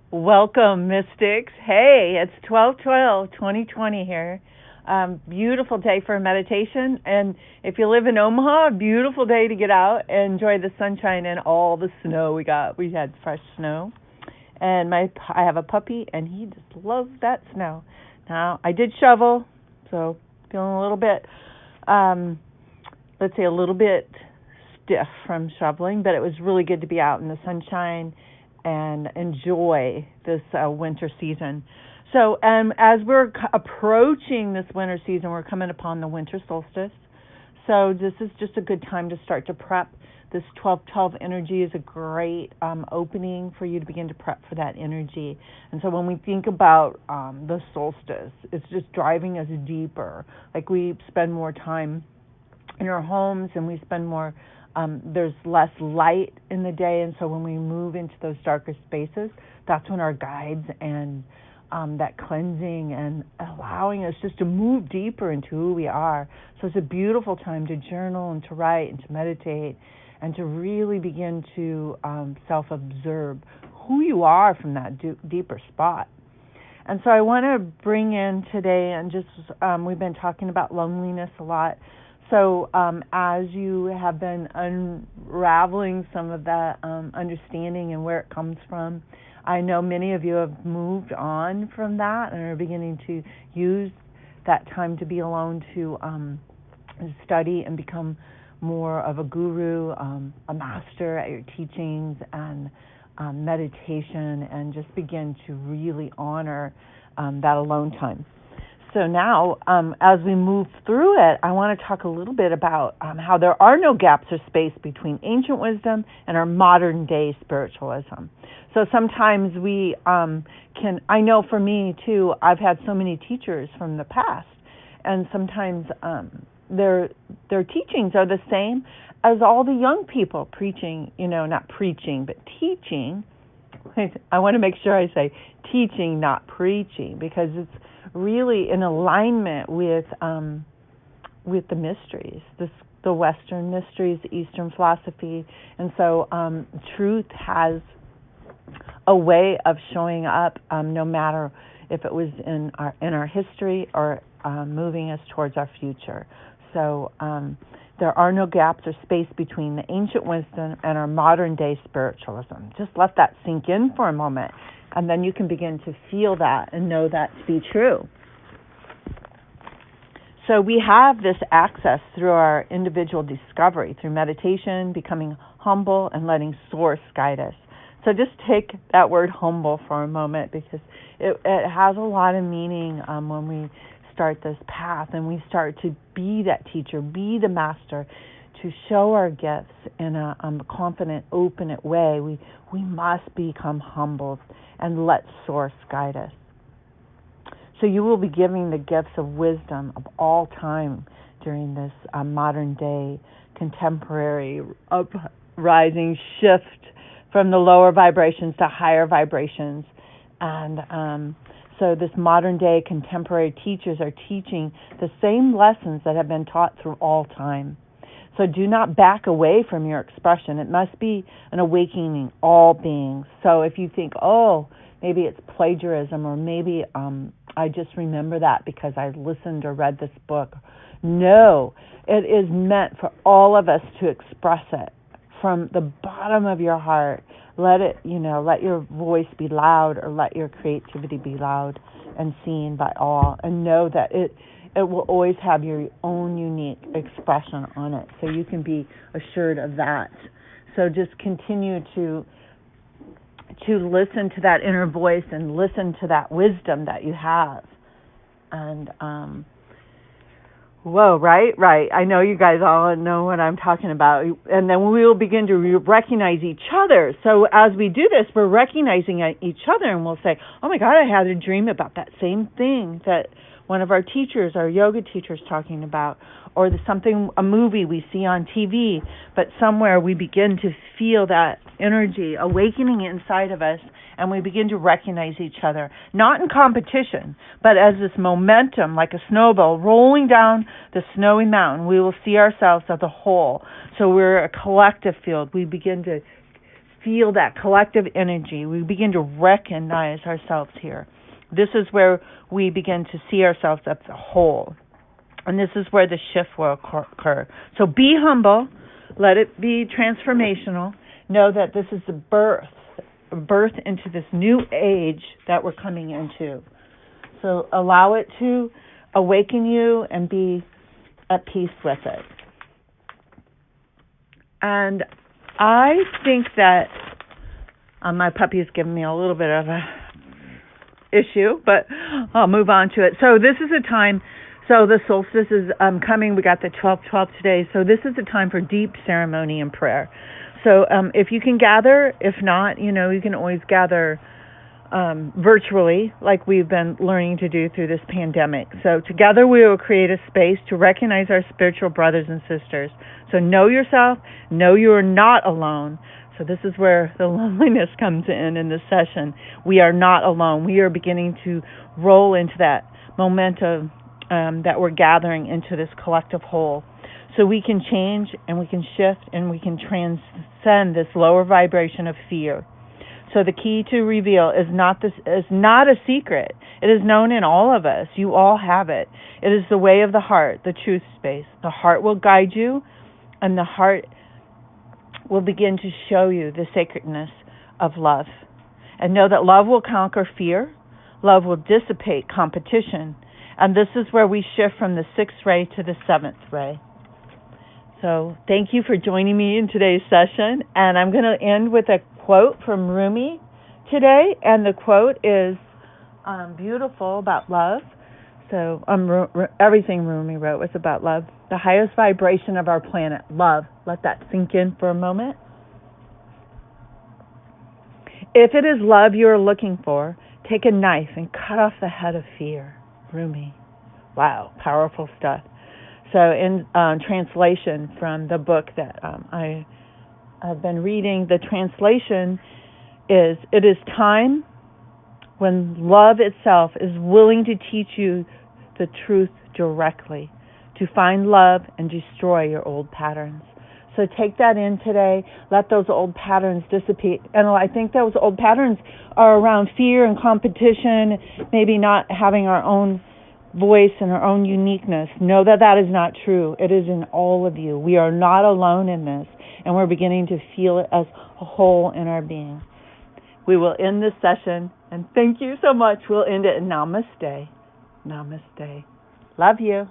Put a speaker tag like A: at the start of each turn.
A: Welcome, Mystics. Hey, it's 12/12/2020 here. Beautiful day for meditation. And if you live in Omaha, beautiful day to get out and enjoy the sunshine and all the snow we got. We had fresh snow. And I have a puppy, and he just loves that snow. Now, I did shovel, so feeling a little bit, um, let's say a little bit stiff from shoveling, but it was really good to be out in the sunshine and enjoy this winter season. So, as we're approaching this winter season, we're coming upon the winter solstice. So, this is just a good time to start to prep. This 12/12 energy is a great opening for you to begin to prep for that energy. And so, when we think about the solstice, it's just driving us deeper. Like we spend more time in our homes and we spend more there's less light in the day, and so when we move into those darker spaces, that's when our guides and that cleansing and allowing us just to move deeper into who we are. So it's a beautiful time to journal and to write and to meditate and to really begin to self-observe who you are from that deeper spot. And so I want to bring in today, and just we've been talking about loneliness a lot. So as you have been unraveling some of that understanding and where it comes from, I know many of you have moved on from that and are beginning to use that time to be alone to study and become more of a guru, a master at your teachings and meditation, and just begin to really honor that alone time. So now, as we move through it, I want to talk a little bit about how there are no gaps or space between ancient wisdom and our modern day spiritualism. So sometimes we I know for me too, I've had so many teachers from the past, and sometimes their teachings are the same as all the young people preaching, not preaching, but teaching. I want to make sure I say teaching, not preaching, because it's really in alignment with the mysteries, the Western mysteries, the Eastern philosophy. And so truth has a way of showing up no matter if it was in our history or moving us towards our future. So there are no gaps or space between the ancient wisdom and our modern day spiritualism. Just let that sink in for a moment, and then you can begin to feel that and know that to be true. So we have this access through our individual discovery, through meditation, becoming humble, and letting Source guide us. So just take that word humble for a moment, because it has a lot of meaning when we start this path and we start to be that teacher, be the master, to show our gifts in a confident, open way. We must become humbled and let Source guide us. So you will be giving the gifts of wisdom of all time during this modern day, contemporary, uprising shift from the lower vibrations to higher vibrations. And so this modern day contemporary teachers are teaching the same lessons that have been taught through all time. So do not back away from your expression. It must be an awakening all beings. So if you think, oh, maybe it's plagiarism, or maybe I just remember that because I listened or read this book. No, it is meant for all of us to express it from the bottom of your heart. Let it, let your voice be loud, or let your creativity be loud and seen by all. And know that it will always have your own unique expression on it. So you can be assured of that. So just continue to listen to that inner voice and listen to that wisdom that you have. And whoa, right. I know you guys all know what I'm talking about. And then we will begin to recognize each other. So as we do this, we're recognizing each other, and we'll say, oh my God, I had a dream about that same thing that one of our teachers, our yoga teachers, talking about, or a movie we see on TV, but somewhere we begin to feel that energy awakening inside of us, and we begin to recognize each other, not in competition, but as this momentum, like a snowball rolling down the snowy mountain. We will see ourselves as a whole. So we're a collective field. We begin to feel that collective energy. We begin to recognize ourselves here. This is where we begin to see ourselves as a whole. And this is where the shift will occur. So be humble. Let it be transformational. Know that this is the birth into this new age that we're coming into. So allow it to awaken you and be at peace with it. And I think that my puppy is giving me a little bit of a issue, but I'll move on to it. So this is a time, so the solstice is coming. We got the 12/12 today. So this is a time for deep ceremony and prayer. So if you can gather, if not, you can always gather virtually, like we've been learning to do through this pandemic. So together we will create a space to recognize our spiritual brothers and sisters. So know yourself, know you are not alone. So this is where the loneliness comes in this session. We are not alone. We are beginning to roll into that momentum that we're gathering into this collective whole. So we can change and we can shift and we can transcend this lower vibration of fear. So the key to reveal is not a secret. It is known in all of us. You all have it. It is the way of the heart, the truth space. The heart will guide you, and the heart will begin to show you the sacredness of love. And know that love will conquer fear. Love will dissipate competition. And this is where we shift from the 6th ray to the 7th ray. So thank you for joining me in today's session. And I'm going to end with a quote from Rumi today. And the quote is beautiful about love. So everything Rumi wrote was about love. The highest vibration of our planet, love. Let that sink in for a moment. If it is love you are looking for, take a knife and cut off the head of fear. Rumi. Wow, powerful stuff. So in translation from the book that I have been reading, the translation is, it is time when love itself is willing to teach you the truth directly, to find love and destroy your old patterns. So take that in today. Let those old patterns dissipate. And I think those old patterns are around fear and competition, maybe not having our own voice and our own uniqueness. Know that that is not true. It is in all of you. We are not alone in this, and we're beginning to feel it as a whole in our being. We will end this session, and thank you so much. We'll end it in Namaste. Namaste. Love you.